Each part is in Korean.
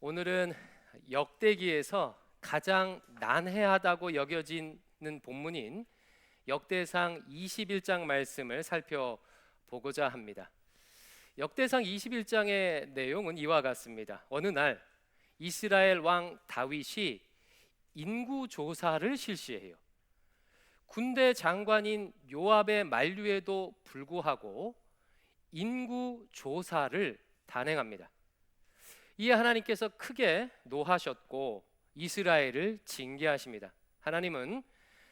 오늘은 역대기에서 가장 난해하다고 여겨지는 본문인 역대상 21장 말씀을 살펴보고자 합니다. 역대상 21장의 내용은 이와 같습니다. 어느 날 이스라엘 왕 다윗이 인구 조사를 실시해요. 군대 장관인 요압의 만류에도 불구하고 인구 조사를 단행합니다. 이에 하나님께서 크게 노하셨고 이스라엘을 징계하십니다. 하나님은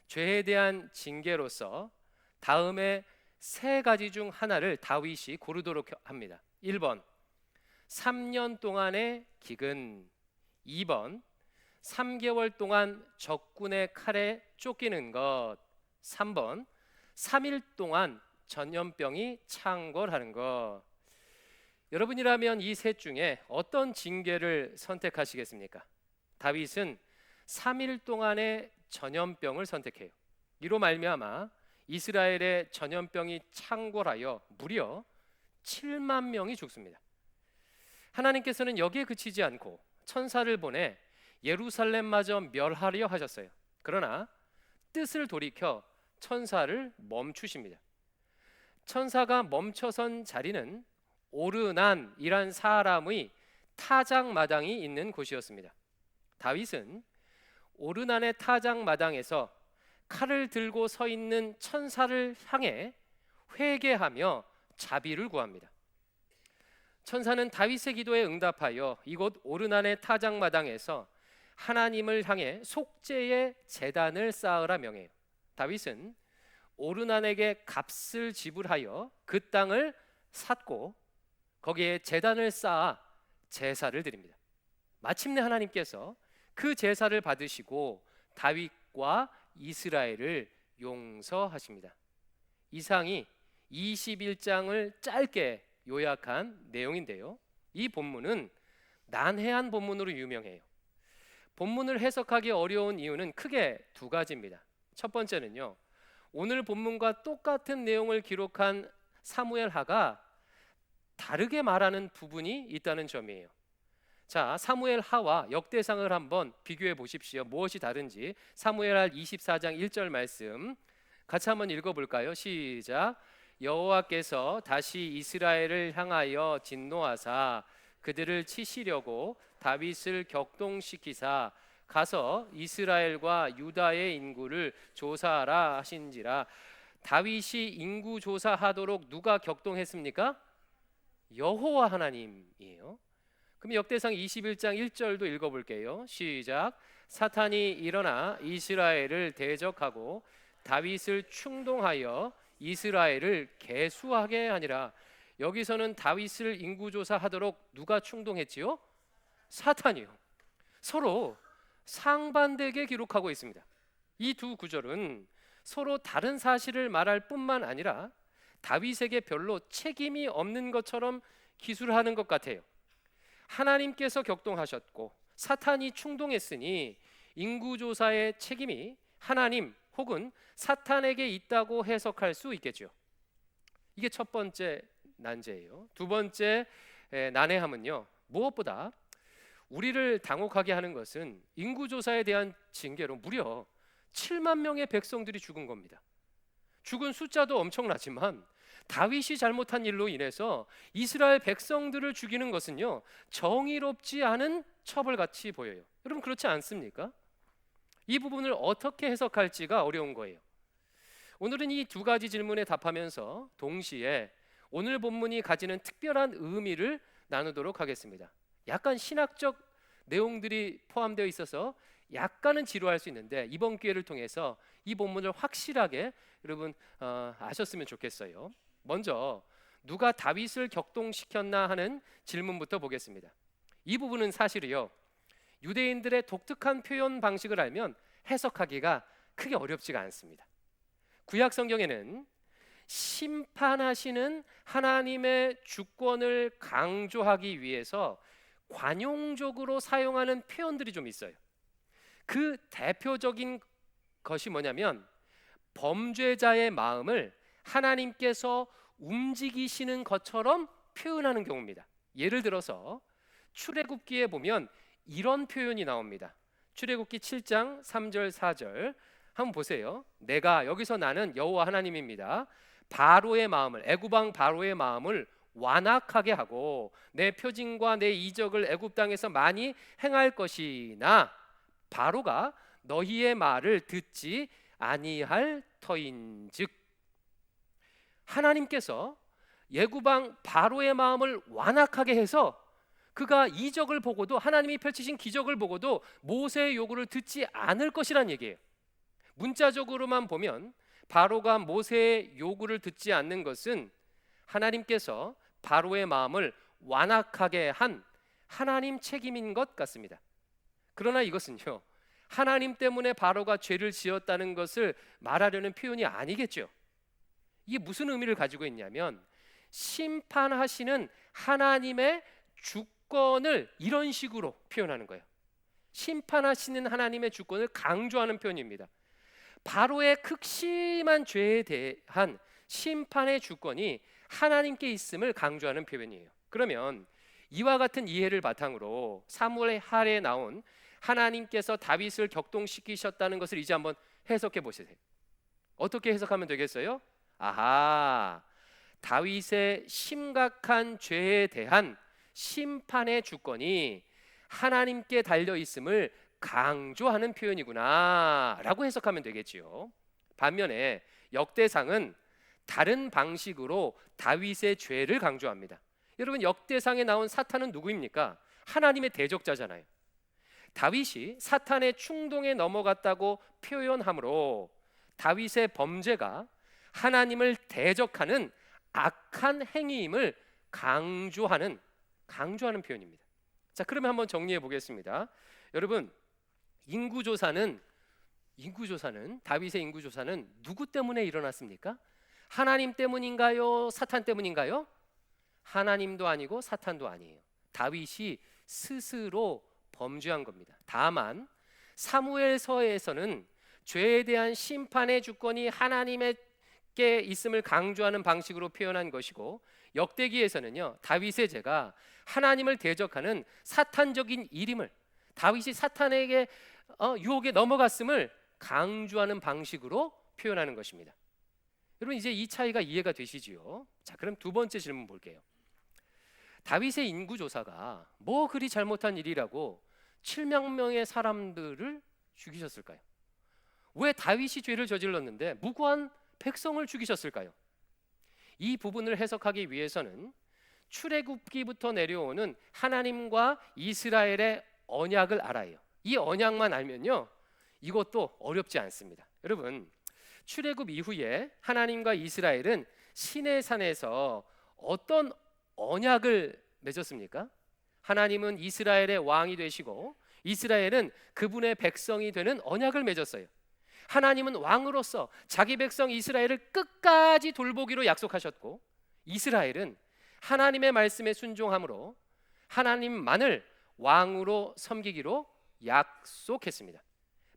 죄에 대한 징계로서 다음에 세 가지 중 하나를 다윗이 고르도록 합니다. 1번 3년 동안의 기근, 2번 3개월 동안 적군의 칼에 쫓기는 것, 3번 3일 동안 전염병이 창궐하는 것. 여러분이라면 이 셋 중에 어떤 징계를 선택하시겠습니까? 다윗은 3일 동안의 전염병을 선택해요. 이로 말미암아 이스라엘의 전염병이 창궐하여 무려 7만 명이 죽습니다. 하나님께서는 여기에 그치지 않고 천사를 보내 예루살렘마저 멸하려 하셨어요. 그러나 뜻을 돌이켜 천사를 멈추십니다. 천사가 멈춰선 자리는 오르난이란 사람의 타작마당이 있는 곳이었습니다. 다윗은 오르난의 타작마당에서 칼을 들고 서 있는 천사를 향해 회개하며 자비를 구합니다. 천사는 다윗의 기도에 응답하여 이곳 오르난의 타작마당에서 하나님을 향해 속죄의 제단을 쌓으라 명해요. 다윗은 오르난에게 값을 지불하여 그 땅을 샀고 거기에 제단을 쌓아 제사를 드립니다. 마침내 하나님께서 그 제사를 받으시고 다윗과 이스라엘을 용서하십니다. 이상이 21장을 짧게 요약한 내용인데요. 이 본문은 난해한 본문으로 유명해요. 본문을 해석하기 어려운 이유는 크게 두 가지입니다. 첫 번째는요, 오늘 본문과 똑같은 내용을 기록한 사무엘하가 다르게 말하는 부분이 있다는 점이에요. 자, 사무엘하와 역대상을 한번 비교해 보십시오. 무엇이 다른지. 사무엘하 24장 1절 말씀 같이 한번 읽어볼까요? 시작. 여호와께서 다시 이스라엘을 향하여 진노하사 그들을 치시려고 다윗을 격동시키사 가서 이스라엘과 유다의 인구를 조사하라 하신지라. 다윗이 인구 조사하도록 누가 격동했습니까? 여호와 하나님이에요. 그럼 역대상 21장 1절도 읽어볼게요. 시작. 사탄이 일어나 이스라엘을 대적하고 다윗을 충동하여 이스라엘을 계수하게 하니라. 여기서는 다윗을 인구조사하도록 누가 충동했지요? 사탄이요. 서로 상반되게 기록하고 있습니다. 이 두 구절은 서로 다른 사실을 말할 뿐만 아니라 다윗에게 별로 책임이 없는 것처럼 기술하는 것 같아요. 하나님께서 격동하셨고 사탄이 충동했으니 인구조사의 책임이 하나님 혹은 사탄에게 있다고 해석할 수 있겠죠. 이게 첫 번째 난제예요. 두 번째 난해함은요, 무엇보다 우리를 당혹하게 하는 것은 인구조사에 대한 징계로 무려 7만 명의 백성들이 죽은 겁니다. 죽은 숫자도 엄청나지만 다윗이 잘못한 일로 인해서 이스라엘 백성들을 죽이는 것은요, 정의롭지 않은 처벌같이 보여요. 여러분 그렇지 않습니까? 이 부분을 어떻게 해석할지가 어려운 거예요. 오늘은 이 두 가지 질문에 답하면서 동시에 오늘 본문이 가지는 특별한 의미를 나누도록 하겠습니다. 약간 신학적 내용들이 포함되어 있어서 약간은 지루할 수 있는데 이번 기회를 통해서 이 본문을 확실하게 여러분 아셨으면 좋겠어요. 먼저 누가 다윗을 격동시켰나 하는 질문부터 보겠습니다. 이 부분은 사실이요, 유대인들의 독특한 표현 방식을 알면 해석하기가 크게 어렵지가 않습니다. 구약 성경에는 심판하시는 하나님의 주권을 강조하기 위해서 관용적으로 사용하는 표현들이 좀 있어요. 그 대표적인 것이 뭐냐면 범죄자의 마음을 하나님께서 움직이시는 것처럼 표현하는 경우입니다. 예를 들어서 출애굽기에 보면 이런 표현이 나옵니다. 출애굽기 7장 3절 4절 한번 보세요. 내가, 여기서 나는 여호와 하나님입니다. 바로의 마음을, 애굽 왕 바로의 마음을 완악하게 하고 내 표징과 내 이적을 애굽 땅에서 많이 행할 것이나 바로가 너희의 말을 듣지 아니할 터인즉. 하나님께서 애굽 왕 바로의 마음을 완악하게 해서 그가 이적을 보고도, 하나님이 펼치신 기적을 보고도 모세의 요구를 듣지 않을 것이란 얘기예요. 문자적으로만 보면 바로가 모세의 요구를 듣지 않는 것은 하나님께서 바로의 마음을 완악하게 한 하나님 책임인 것 같습니다. 그러나 이것은요, 하나님 때문에 바로가 죄를 지었다는 것을 말하려는 표현이 아니겠죠. 이게 무슨 의미를 가지고 있냐면, 심판하시는 하나님의 주권을 이런 식으로 표현하는 거예요. 심판하시는 하나님의 주권을 강조하는 표현입니다. 바로의 극심한 죄에 대한 심판의 주권이 하나님께 있음을 강조하는 표현이에요. 그러면 이와 같은 이해를 바탕으로 사무엘 하에 나온 하나님께서 다윗을 격동시키셨다는 것을 이제 한번 해석해 보세요. 어떻게 해석하면 되겠어요? 아하, 다윗의 심각한 죄에 대한 심판의 주권이 하나님께 달려 있음을 강조하는 표현이구나 라고 해석하면 되겠지요. 반면에 역대상은 다른 방식으로 다윗의 죄를 강조합니다. 여러분, 역대상에 나온 사탄은 누구입니까? 하나님의 대적자잖아요. 다윗이 사탄의 충동에 넘어갔다고 표현하므로 다윗의 범죄가 하나님을 대적하는 악한 행위임을 강조하는 표현입니다. 자, 그러면 한번 정리해 보겠습니다. 여러분, 다윗의 인구조사는 누구 때문에 일어났습니까? 하나님 때문인가요? 사탄 때문인가요? 하나님도 아니고 사탄도 아니에요. 다윗이 스스로 범죄한 겁니다. 다만 사무엘서에서는 죄에 대한 심판의 주권이 하나님께 있음을 강조하는 방식으로 표현한 것이고, 역대기에서는요, 다윗의 죄가 하나님을 대적하는 사탄적인 일임을, 다윗이 사탄에게 유혹에 넘어갔음을 강조하는 방식으로 표현하는 것입니다. 여러분, 이제 이 차이가 이해가 되시지요? 자, 그럼 두 번째 질문 볼게요. 다윗의 인구조사가 뭐 그리 잘못한 일이라고 7만 명의 사람들을 죽이셨을까요? 왜 다윗이 죄를 저질렀는데 무고한 백성을 죽이셨을까요? 이 부분을 해석하기 위해서는 출애굽기부터 내려오는 하나님과 이스라엘의 언약을 알아야 해요. 이 언약만 알면요, 이것도 어렵지 않습니다. 여러분, 출애굽 이후에 하나님과 이스라엘은 시내산에서 어떤 언약을 맺었습니까? 하나님은 이스라엘의 왕이 되시고 이스라엘은 그분의 백성이 되는 언약을 맺었어요. 하나님은 왕으로서 자기 백성 이스라엘을 끝까지 돌보기로 약속하셨고, 이스라엘은 하나님의 말씀에 순종함으로 하나님만을 왕으로 섬기기로 약속했습니다.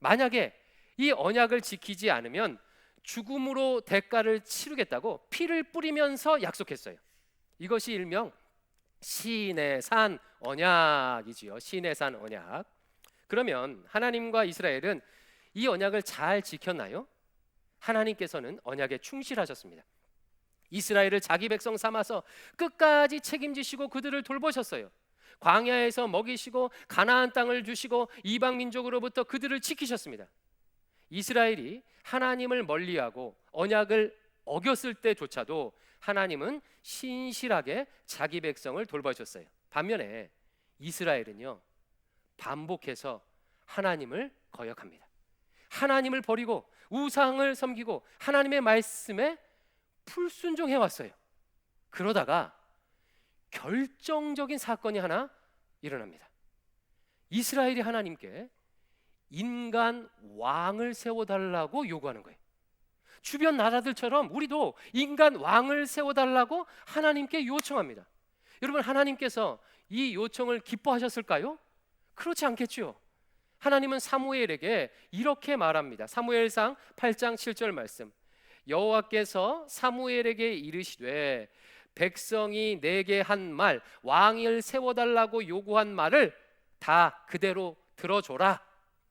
만약에 이 언약을 지키지 않으면 죽음으로 대가를 치르겠다고 피를 뿌리면서 약속했어요. 이것이 일명 시내산 언약이지요. 시내산 언약. 그러면 하나님과 이스라엘은 이 언약을 잘 지켰나요? 하나님께서는 언약에 충실하셨습니다. 이스라엘을 자기 백성 삼아서 끝까지 책임지시고 그들을 돌보셨어요. 광야에서 먹이시고 가나안 땅을 주시고 이방 민족으로부터 그들을 지키셨습니다. 이스라엘이 하나님을 멀리하고 언약을 어겼을 때조차도 하나님은 신실하게 자기 백성을 돌봐주셨어요. 반면에 이스라엘은요, 반복해서 하나님을 거역합니다. 하나님을 버리고 우상을 섬기고 하나님의 말씀에 불순종해 왔어요. 그러다가 결정적인 사건이 하나 일어납니다. 이스라엘이 하나님께 인간 왕을 세워달라고 요구하는 거예요. 주변 나라들처럼 우리도 인간 왕을 세워달라고 하나님께 요청합니다. 여러분, 하나님께서 이 요청을 기뻐하셨을까요? 그렇지 않겠죠. 하나님은 사무엘에게 이렇게 말합니다. 사무엘상 8장 7절 말씀. 여호와께서 사무엘에게 이르시되 백성이 내게 한 말, 왕을 세워달라고 요구한 말을 다 그대로 들어줘라.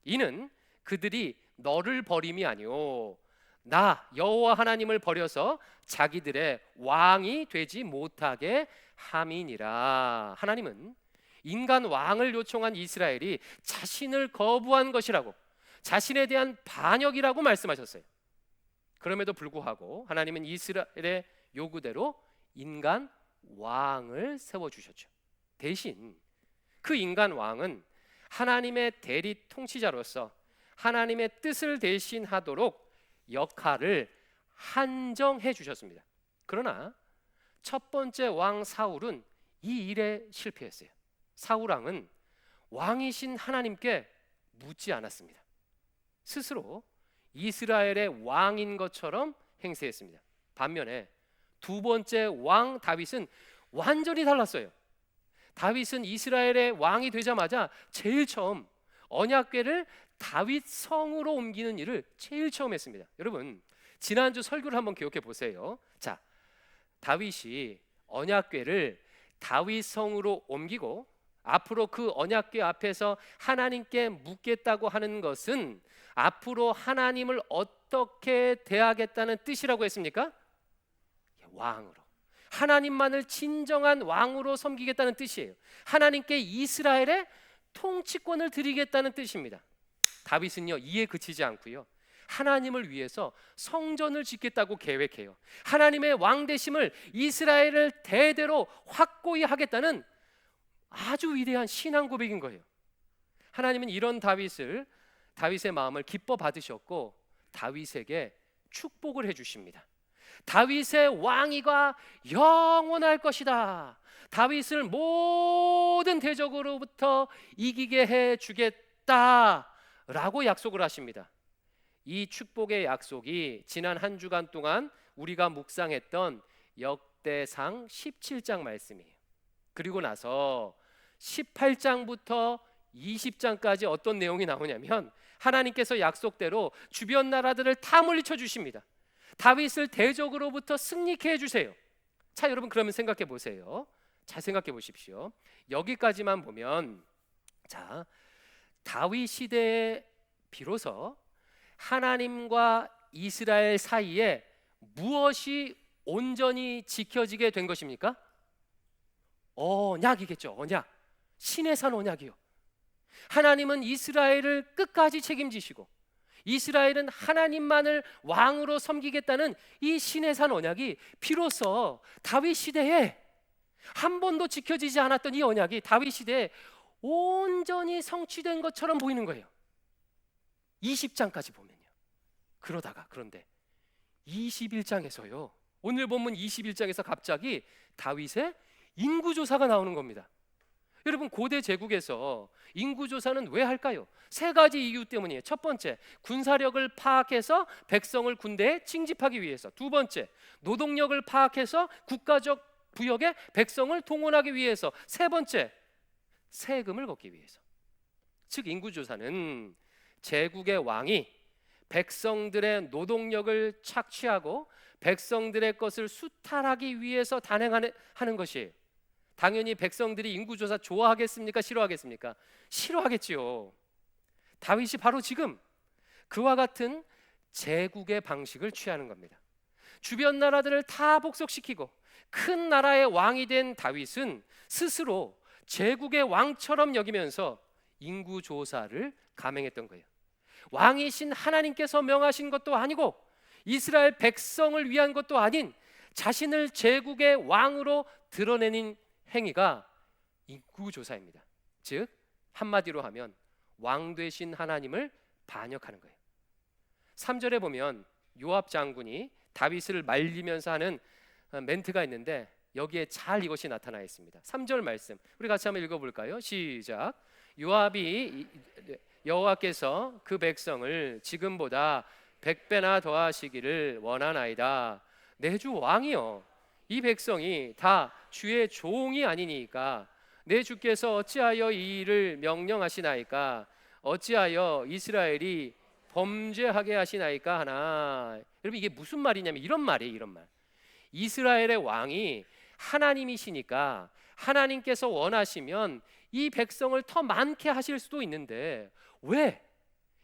이는 그들이 너를 버림이 아니오 나 여호와 하나님을 버려서 자기들의 왕이 되지 못하게 함이니라. 하나님은 인간 왕을 요청한 이스라엘이 자신을 거부한 것이라고, 자신에 대한 반역이라고 말씀하셨어요. 그럼에도 불구하고 하나님은 이스라엘의 요구대로 인간 왕을 세워주셨죠. 대신 그 인간 왕은 하나님의 대리 통치자로서 하나님의 뜻을 대신하도록 역할을 한정해 주셨습니다. 그러나 첫 번째 왕 사울은 이 일에 실패했어요. 사울 왕은 왕이신 하나님께 묻지 않았습니다. 스스로 이스라엘의 왕인 것처럼 행세했습니다. 반면에 두 번째 왕 다윗은 완전히 달랐어요. 다윗은 이스라엘의 왕이 되자마자 제일 처음 언약궤를 다윗 성으로 옮기는 일을 제일 처음 했습니다. 여러분, 지난주 설교를 한번 기억해 보세요. 자, 다윗이 언약궤를 다윗 성으로 옮기고 앞으로 그 언약궤 앞에서 하나님께 묻겠다고 하는 것은 앞으로 하나님을 어떻게 대하겠다는 뜻이라고 했습니까? 왕으로, 하나님만을 진정한 왕으로 섬기겠다는 뜻이에요. 하나님께 이스라엘의 통치권을 드리겠다는 뜻입니다. 다윗은요, 이에 그치지 않고요, 하나님을 위해서 성전을 짓겠다고 계획해요. 하나님의 왕 되심을 이스라엘을 대대로 확고히 하겠다는 아주 위대한 신앙 고백인 거예요. 하나님은 이런 다윗의 마음을 기뻐 받으셨고 다윗에게 축복을 해주십니다. 다윗의 왕위가 영원할 것이다. 다윗을 모든 대적으로부터 이기게 해주겠다라고 약속을 하십니다. 이 축복의 약속이 지난 한 주간 동안 우리가 묵상했던 역대상 17장 말씀이에요. 그리고 나서 18장부터 20장까지 어떤 내용이 나오냐면 하나님께서 약속대로 주변 나라들을 다 물리쳐 주십니다. 다윗을 대적으로부터 승리케 해주세요. 자, 여러분, 그러면 생각해 보세요. 잘 생각해 보십시오. 여기까지만 보면, 자, 다윗 시대에 비로소 하나님과 이스라엘 사이에 무엇이 온전히 지켜지게 된 것입니까? 언약이겠죠. 언약. 신의 산 언약이요. 하나님은 이스라엘을 끝까지 책임지시고 이스라엘은 하나님만을 왕으로 섬기겠다는 이 신의 산 언약이 비로소 다윗 시대에 한 번도 지켜지지 않았던 이 언약이 다윗 시대에 온전히 성취된 것처럼 보이는 거예요. 20장까지 보면요. 그런데 21장에서요, 오늘 본문 21장에서 갑자기 다윗의 인구조사가 나오는 겁니다. 여러분, 고대 제국에서 인구조사는 왜 할까요? 세 가지 이유 때문이에요. 첫 번째, 군사력을 파악해서 백성을 군대에 징집하기 위해서. 두 번째, 노동력을 파악해서 국가적 부역에 백성을 동원하기 위해서. 세 번째, 세금을 걷기 위해서. 즉, 인구조사는 제국의 왕이 백성들의 노동력을 착취하고 백성들의 것을 수탈하기 위해서 단행하는 것이에요. 당연히 백성들이 인구조사 좋아하겠습니까? 싫어하겠습니까? 싫어하겠지요. 다윗이 바로 지금 그와 같은 제국의 방식을 취하는 겁니다. 주변 나라들을 다 복속시키고 큰 나라의 왕이 된 다윗은 스스로 제국의 왕처럼 여기면서 인구조사를 감행했던 거예요. 왕이신 하나님께서 명하신 것도 아니고 이스라엘 백성을 위한 것도 아닌 자신을 제국의 왕으로 드러내는 행위가 인구조사입니다. 즉, 한마디로 하면 왕 되신 하나님을 반역하는 거예요. 3절에 보면 요압 장군이 다윗을 말리면서 하는 멘트가 있는데 여기에 잘 이것이 나타나 있습니다. 3절 말씀 우리 같이 한번 읽어볼까요? 시작. 요압이 여호와께서 그 백성을 지금보다 100배나 더하시기를 원하나이다. 내 주 왕이여, 이 백성이 다 주의 종이 아니니까 내 주께서 어찌하여 이 일을 명령하시나이까? 어찌하여 이스라엘이 범죄하게 하시나이까 하나. 여러분, 이게 무슨 말이냐면 이런 말이에요. 이런 말. 이스라엘의 왕이 하나님이시니까 하나님께서 원하시면 이 백성을 더 많게 하실 수도 있는데 왜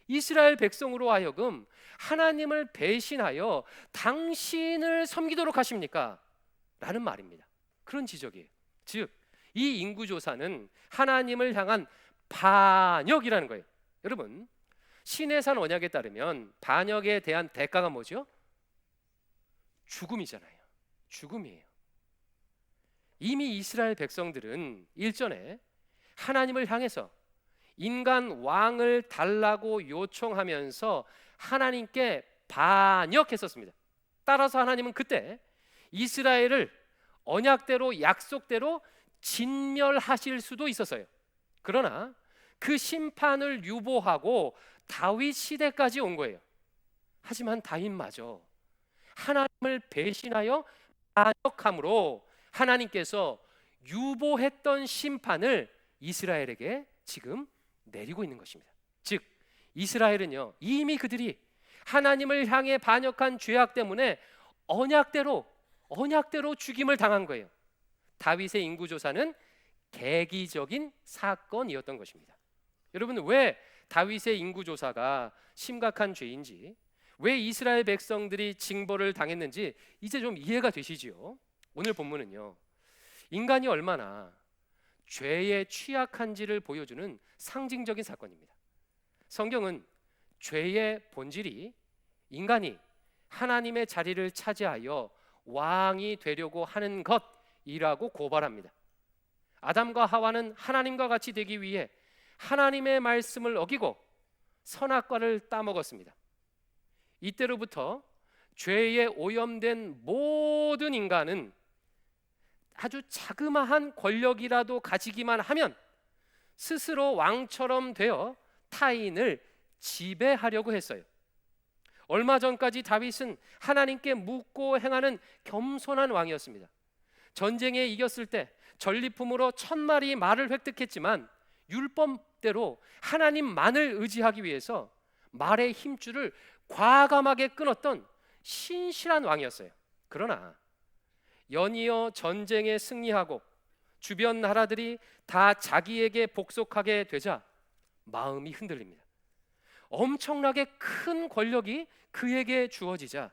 이스라엘 백성으로 하여금 하나님을 배신하여 당신을 섬기도록 하십니까? 라는 말입니다. 그런 지적이에요. 즉, 이 인구조사는 하나님을 향한 반역이라는 거예요. 여러분, 시내산 언약에 따르면 반역에 대한 대가가 뭐죠? 죽음이잖아요. 죽음이에요. 이미 이스라엘 백성들은 일전에 하나님을 향해서 인간 왕을 달라고 요청하면서 하나님께 반역했었습니다. 따라서 하나님은 그때 이스라엘을 언약대로 약속대로 진멸하실 수도 있었어요. 그러나 그 심판을 유보하고 다윗 시대까지 온 거예요. 하지만 다윗마저 하나님을 배신하여 반역함으로 하나님께서 유보했던 심판을 이스라엘에게 지금 내리고 있는 것입니다. 즉, 이스라엘은요, 이미 그들이 하나님을 향해 반역한 죄악 때문에 언약대로 죽임을 당한 거예요. 다윗의 인구조사는 계기적인 사건이었던 것입니다. 여러분, 왜 다윗의 인구조사가 심각한 죄인지, 왜 이스라엘 백성들이 징벌을 당했는지 이제 좀 이해가 되시지요? 오늘 본문은요, 인간이 얼마나 죄에 취약한지를 보여주는 상징적인 사건입니다. 성경은 죄의 본질이 인간이 하나님의 자리를 차지하여 왕이 되려고 하는 것이라고 고발합니다. 아담과 하와는 하나님과 같이 되기 위해 하나님의 말씀을 어기고 선악과를 따먹었습니다. 이때로부터 죄에 오염된 모든 인간은 아주 자그마한 권력이라도 가지기만 하면 스스로 왕처럼 되어 타인을 지배하려고 했어요. 얼마 전까지 다윗은 하나님께 묻고 행하는 겸손한 왕이었습니다. 전쟁에 이겼을 때 전리품으로 1000마리 말을 획득했지만 율법대로 하나님만을 의지하기 위해서 말의 힘줄을 과감하게 끊었던 신실한 왕이었어요. 그러나 연이어 전쟁에 승리하고 주변 나라들이 다 자기에게 복속하게 되자 마음이 흔들립니다. 엄청나게 큰 권력이 그에게 주어지자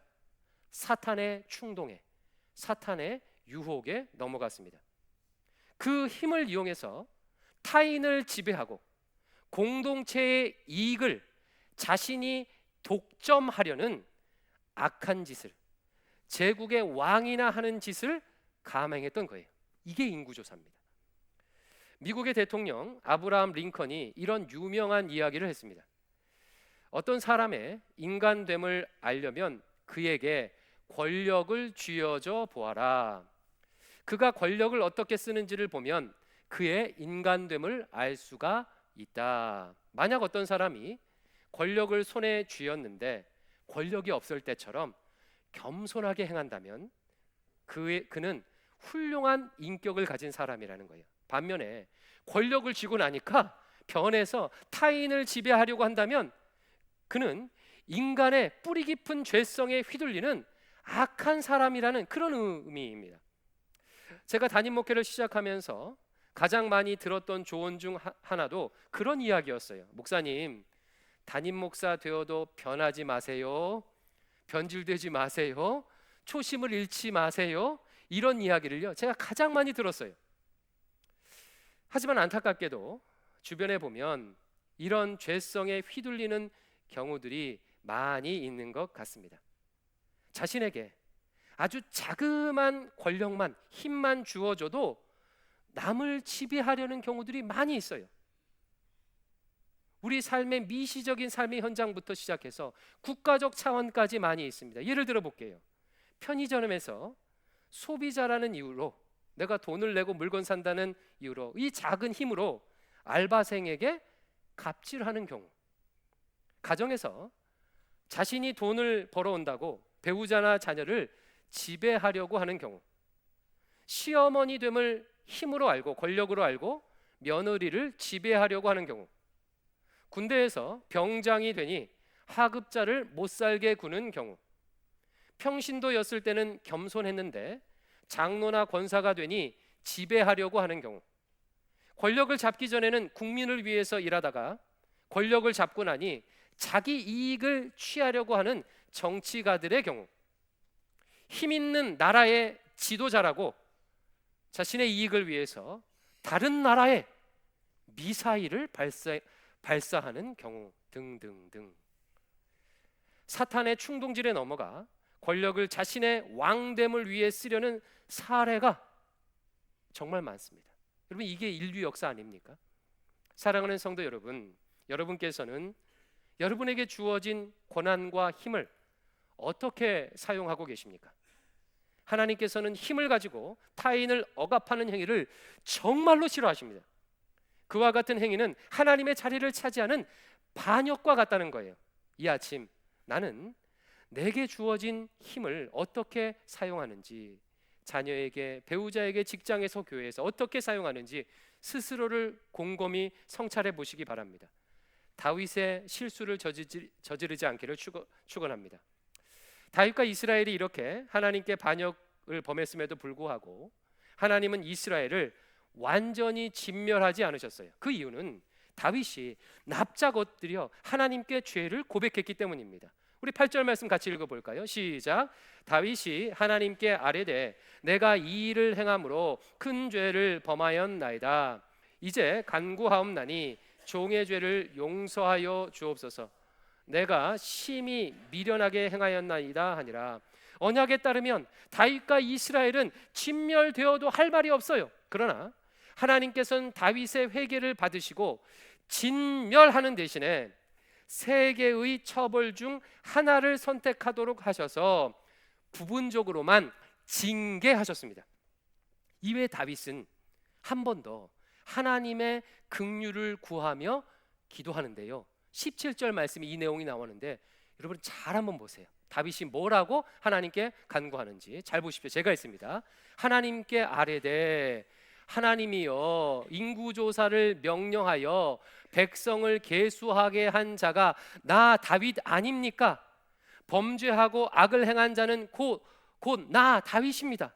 사탄의 충동에, 사탄의 유혹에 넘어갔습니다. 그 힘을 이용해서 타인을 지배하고 공동체의 이익을 자신이 독점하려는 악한 짓을, 제국의 왕이나 하는 짓을 감행했던 거예요. 이게 인구조사입니다. 미국의 대통령 아브라함 링컨이 이런 유명한 이야기를 했습니다. 어떤 사람의 인간됨을 알려면 그에게 권력을 쥐어줘 보아라. 그가 권력을 어떻게 쓰는지를 보면 그의 인간됨을 알 수가 있다. 만약 어떤 사람이 권력을 손에 쥐었는데 권력이 없을 때처럼 겸손하게 행한다면 그는 훌륭한 인격을 가진 사람이라는 거예요. 반면에 권력을 쥐고 나니까 변해서 타인을 지배하려고 한다면 그는 인간의 뿌리 깊은 죄성에 휘둘리는 악한 사람이라는 그런 의미입니다. 제가 담임 목회를 시작하면서 가장 많이 들었던 조언 중 하나도 그런 이야기였어요. 목사님, 담임 목사 되어도 변하지 마세요. 변질되지 마세요. 초심을 잃지 마세요. 이런 이야기를요, 제가 가장 많이 들었어요. 하지만 안타깝게도 주변에 보면 이런 죄성에 휘둘리는 경우들이 많이 있는 것 같습니다. 자신에게 아주 자그만 권력만, 힘만 주어줘도 남을 지배하려는 경우들이 많이 있어요. 우리 삶의 미시적인 삶의 현장부터 시작해서 국가적 차원까지 많이 있습니다. 예를 들어 볼게요. 편의점에서 소비자라는 이유로, 내가 돈을 내고 물건 산다는 이유로 이 작은 힘으로 알바생에게 갑질하는 경우, 가정에서 자신이 돈을 벌어온다고 배우자나 자녀를 지배하려고 하는 경우, 시어머니 됨을 힘으로 알고 권력으로 알고 며느리를 지배하려고 하는 경우, 군대에서 병장이 되니 하급자를 못 살게 구는 경우, 평신도였을 때는 겸손했는데 장로나 권사가 되니 지배하려고 하는 경우, 권력을 잡기 전에는 국민을 위해서 일하다가 권력을 잡고 나니 자기 이익을 취하려고 하는 정치가들의 경우, 힘 있는 나라의 지도자라고 자신의 이익을 위해서 다른 나라에 미사일을 발사하는 경우 등등등. 사탄의 충동질에 넘어가 권력을 자신의 왕됨을 위해 쓰려는 사례가 정말 많습니다. 여러분, 이게 인류 역사 아닙니까? 사랑하는 성도 여러분, 여러분께서는 여러분에게 주어진 권한과 힘을 어떻게 사용하고 계십니까? 하나님께서는 힘을 가지고 타인을 억압하는 행위를 정말로 싫어하십니다. 그와 같은 행위는 하나님의 자리를 차지하는 반역과 같다는 거예요. 이 아침 나는 내게 주어진 힘을 어떻게 사용하는지, 자녀에게, 배우자에게, 직장에서, 교회에서 어떻게 사용하는지 스스로를 곰곰이 성찰해 보시기 바랍니다. 다윗의 실수를 저지르지 않기를 축원합니다. 다윗과 이스라엘이 이렇게 하나님께 반역을 범했음에도 불구하고 하나님은 이스라엘을 완전히 진멸하지 않으셨어요. 그 이유는 다윗이 납작 엎드려 하나님께 죄를 고백했기 때문입니다. 우리 8절 말씀 같이 읽어볼까요? 시작. 다윗이 하나님께 아뢰되 내가 이 일을 행함으로 큰 죄를 범하였나이다. 이제 간구하옵나니 종의 죄를 용서하여 주옵소서. 내가 심히 미련하게 행하였나이다 하니라. 언약에 따르면 다윗과 이스라엘은 진멸되어도 할 말이 없어요. 그러나 하나님께서는 다윗의 회개를 받으시고 진멸하는 대신에 세 개의 처벌 중 하나를 선택하도록 하셔서 부분적으로만 징계하셨습니다. 이외에 다윗은 한 번 더 하나님의 긍휼을 구하며 기도하는데요, 17절 말씀이 이 내용이 나오는데 여러분 잘 한번 보세요. 다윗이 뭐라고 하나님께 간구하는지 잘 보십시오. 제가 있습니다. 하나님께 아뢰되 하나님이여 인구조사를 명령하여 백성을 계수하게 한 자가 나 다윗 아닙니까? 범죄하고 악을 행한 자는 곧 나 다윗입니다.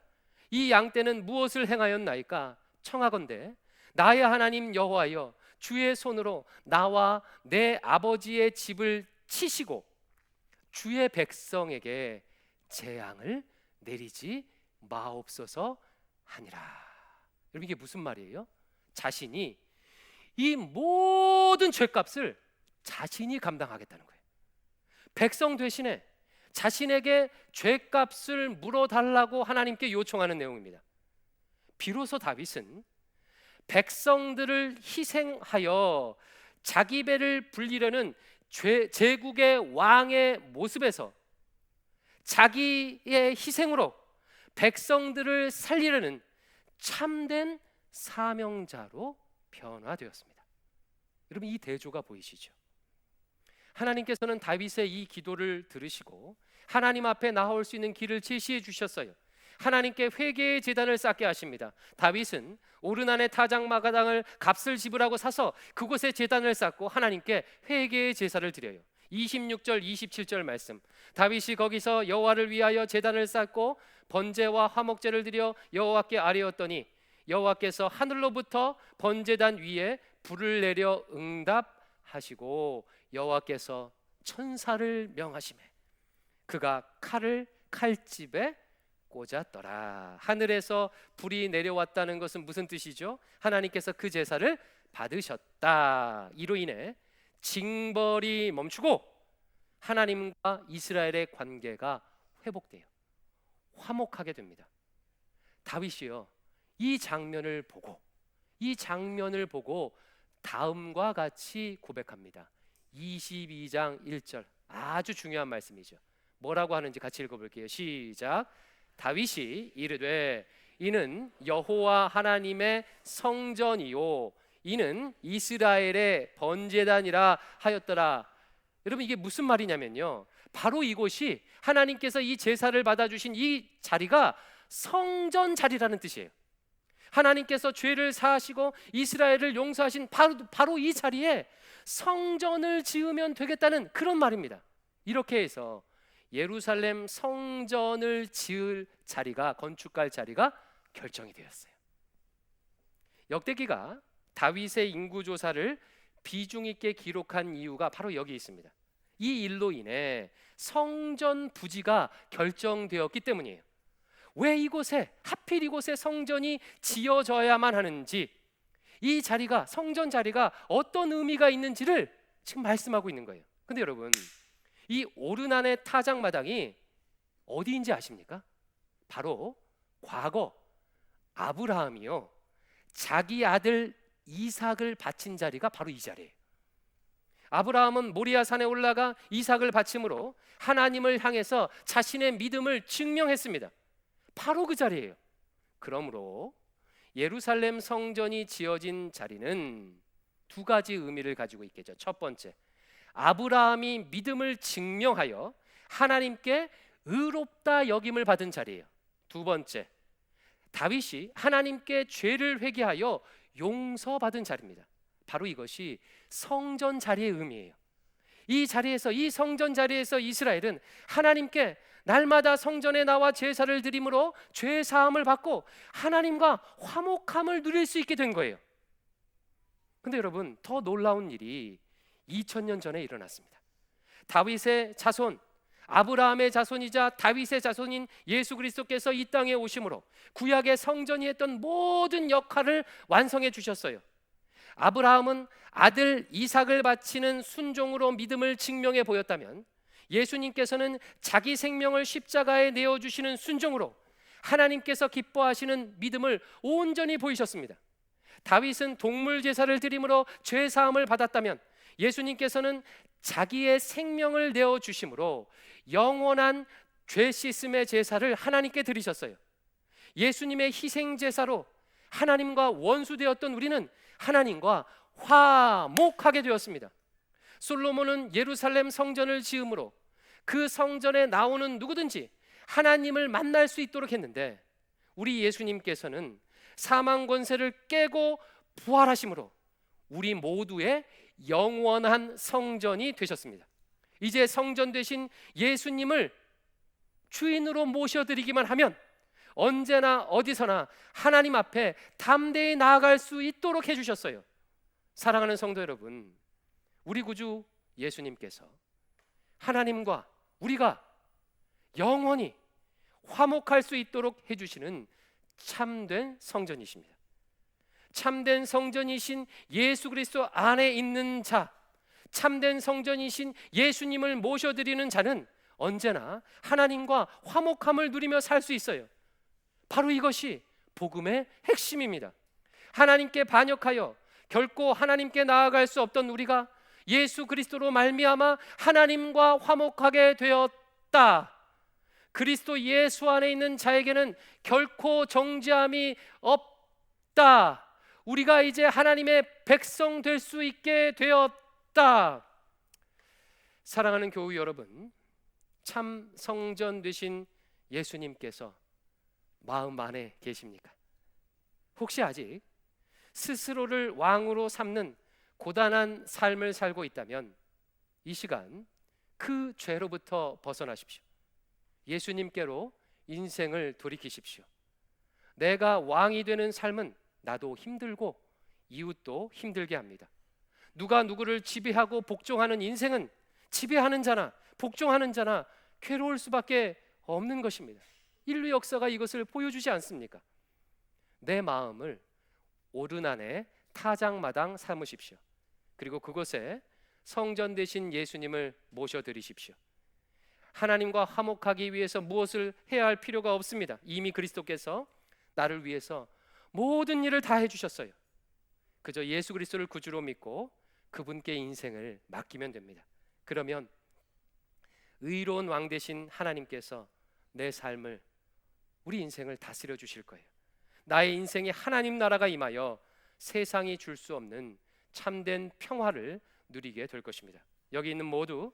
이 양떼는 무엇을 행하였나이까? 청하건대 나의 하나님 여호와여 주의 손으로 나와 내 아버지의 집을 치시고 주의 백성에게 재앙을 내리지 마옵소서 하니라. 여러분, 이게 무슨 말이에요? 자신이 이 모든 죄값을 자신이 감당하겠다는 거예요. 백성 대신에 자신에게 죄값을 물어달라고 하나님께 요청하는 내용입니다. 비로소 다윗은 백성들을 희생하여 자기 배를 불리려는 제국의 왕의 모습에서 자기의 희생으로 백성들을 살리려는 참된 사명자로 변화되었습니다. 여러분, 이 대조가 보이시죠? 하나님께서는 다윗의 이 기도를 들으시고 하나님 앞에 나올 수 있는 길을 제시해 주셨어요. 하나님께 회개의 제단을 쌓게 하십니다. 다윗은 오르난의 타작마당을 값을 지불하고 사서 그곳에 제단을 쌓고 하나님께 회개의 제사를 드려요. 26절 27절 말씀, 다윗이 거기서 여호와를 위하여 제단을 쌓고 번제와 화목제를 드려 여호와께 아뢰었더니 여호와께서 하늘로부터 번제단 위에 불을 내려 응답하시고 여호와께서 천사를 명하시매 그가 칼을 칼집에 꽂았더라. 하늘에서 불이 내려왔다는 것은 무슨 뜻이죠? 하나님께서 그 제사를 받으셨다. 이로 인해 징벌이 멈추고 하나님과 이스라엘의 관계가 회복돼요. 화목하게 됩니다. 다윗이요, 이 장면을 보고 다음과 같이 고백합니다. 22장 1절, 아주 중요한 말씀이죠. 뭐라고 하는지 같이 읽어볼게요. 시작. 다윗이 이르되 이는 여호와 하나님의 성전이요 이는 이스라엘의 번제단이라 하였더라. 여러분, 이게 무슨 말이냐면요, 바로 이곳이 하나님께서 이 제사를 받아주신 이 자리가 성전 자리라는 뜻이에요. 하나님께서 죄를 사하시고 이스라엘을 용서하신 바로 이 자리에 성전을 지으면 되겠다는 그런 말입니다. 이렇게 해서 예루살렘 성전을 지을 자리가, 건축할 자리가 결정이 되었어요. 역대기가 다윗의 인구 조사를 비중 있게 기록한 이유가 바로 여기 있습니다. 이 일로 인해 성전 부지가 결정되었기 때문이에요. 왜 이곳에, 하필 이곳에 성전이 지어져야만 하는지, 이 자리가, 성전 자리가 어떤 의미가 있는지를 지금 말씀하고 있는 거예요. 근데 여러분, 이 오르난의 타작마당이 어디인지 아십니까? 바로 과거 아브라함이요, 자기 아들 이삭을 바친 자리가 바로 이 자리예요. 아브라함은 모리아 산에 올라가 이삭을 바침으로 하나님을 향해서 자신의 믿음을 증명했습니다. 바로 그 자리예요. 그러므로 예루살렘 성전이 지어진 자리는 두 가지 의미를 가지고 있겠죠. 첫 번째, 아브라함이 믿음을 증명하여 하나님께 의롭다 여김을 받은 자리예요. 두 번째, 다윗이 하나님께 죄를 회개하여 용서받은 자리입니다. 바로 이것이 성전 자리의 의미예요. 이 자리에서, 이 성전 자리에서 이스라엘은 하나님께 날마다 성전에 나와 제사를 드림으로 죄 사함을 받고 하나님과 화목함을 누릴 수 있게 된 거예요. 근데 여러분, 더 놀라운 일이 2000년 전에 일어났습니다. 다윗의 자손, 아브라함의 자손이자 다윗의 자손인 예수 그리스도께서 이 땅에 오심으로 구약의 성전이 했던 모든 역할을 완성해 주셨어요. 아브라함은 아들 이삭을 바치는 순종으로 믿음을 증명해 보였다면, 예수님께서는 자기 생명을 십자가에 내어주시는 순종으로 하나님께서 기뻐하시는 믿음을 온전히 보이셨습니다. 다윗은 동물 제사를 드림으로 죄 사함을 받았다면, 예수님께서는 자기의 생명을 내어주심으로 영원한 죄 씻음의 제사를 하나님께 드리셨어요. 예수님의 희생 제사로 하나님과 원수되었던 우리는 하나님과 화목하게 되었습니다. 솔로몬은 예루살렘 성전을 지음으로 그 성전에 나오는 누구든지 하나님을 만날 수 있도록 했는데, 우리 예수님께서는 사망 권세를 깨고 부활하심으로 우리 모두의 영원한 성전이 되셨습니다. 이제 성전 되신 예수님을 주인으로 모셔드리기만 하면 언제나 어디서나 하나님 앞에 담대히 나아갈 수 있도록 해주셨어요. 사랑하는 성도 여러분, 우리 구주 예수님께서 하나님과 우리가 영원히 화목할 수 있도록 해주시는 참된 성전이십니다. 참된 성전이신 예수 그리스도 안에 있는 자, 참된 성전이신 예수님을 모셔드리는 자는 언제나 하나님과 화목함을 누리며 살 수 있어요. 바로 이것이 복음의 핵심입니다. 하나님께 반역하여 결코 하나님께 나아갈 수 없던 우리가 예수 그리스도로 말미암아 하나님과 화목하게 되었다. 그리스도 예수 안에 있는 자에게는 결코 정죄함이 없다. 우리가 이제 하나님의 백성 될 수 있게 되었다. 사랑하는 교우 여러분, 참 성전 되신 예수님께서 마음 안에 계십니까? 혹시 아직 스스로를 왕으로 삼는 고단한 삶을 살고 있다면 이 시간 그 죄로부터 벗어나십시오. 예수님께로 인생을 돌이키십시오. 내가 왕이 되는 삶은 나도 힘들고 이웃도 힘들게 합니다. 누가 누구를 지배하고 복종하는 인생은 지배하는 자나 복종하는 자나 괴로울 수밖에 없는 것입니다. 인류 역사가 이것을 보여주지 않습니까? 내 마음을 오르난의 타작마당 삼으십시오. 그리고 그곳에 성전 되신 예수님을 모셔드리십시오. 하나님과 화목하기 위해서 무엇을 해야 할 필요가 없습니다. 이미 그리스도께서 나를 위해서 모든 일을 다 해주셨어요. 그저 예수 그리스도를 구주로 믿고 그분께 인생을 맡기면 됩니다. 그러면 의로운 왕 되신 하나님께서 내 삶을, 우리 인생을 다스려 주실 거예요. 나의 인생에 하나님 나라가 임하여 세상이 줄 수 없는 참된 평화를 누리게 될 것입니다. 여기 있는 모두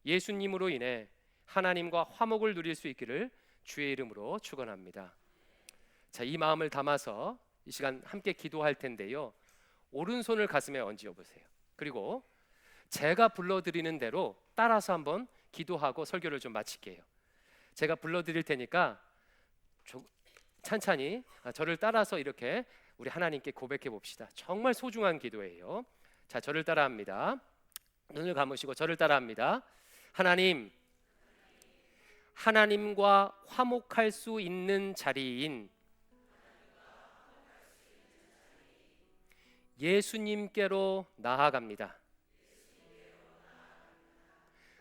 예수님으로 인해 하나님과 화목을 누릴 수 있기를 주의 이름으로 축원합니다. 자, 이 마음을 담아서 이 시간 함께 기도할 텐데요. 오른손을 가슴에 얹어 보세요. 그리고 제가 불러드리는 대로 따라서 한번 기도하고 설교를 좀 마칠게요. 제가 불러드릴 테니까 찬찬히 저를 따라서 이렇게 우리 하나님께 고백해 봅시다. 정말 소중한 기도예요. 자, 저를 따라합니다. 눈을 감으시고 저를 따라합니다. 하나님, 하나님과 화목할 수 있는 자리인 예수님께로 나아갑니다.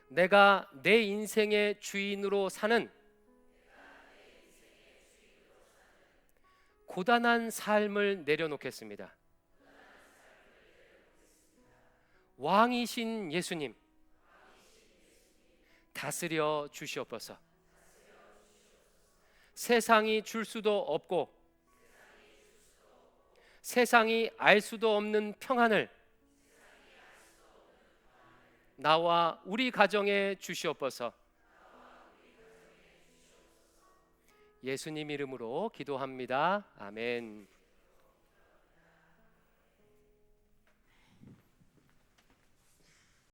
내가 내 인생의 주인으로 사는 고단한 삶을 내려놓겠습니다. 왕이신 예수님, 다스려 주시옵소서. 세상이 줄 수도 없고 세상이 알 수도 없는 평안을 나와 우리 가정에 주시옵소서. 예수님 이름으로 기도합니다. 아멘.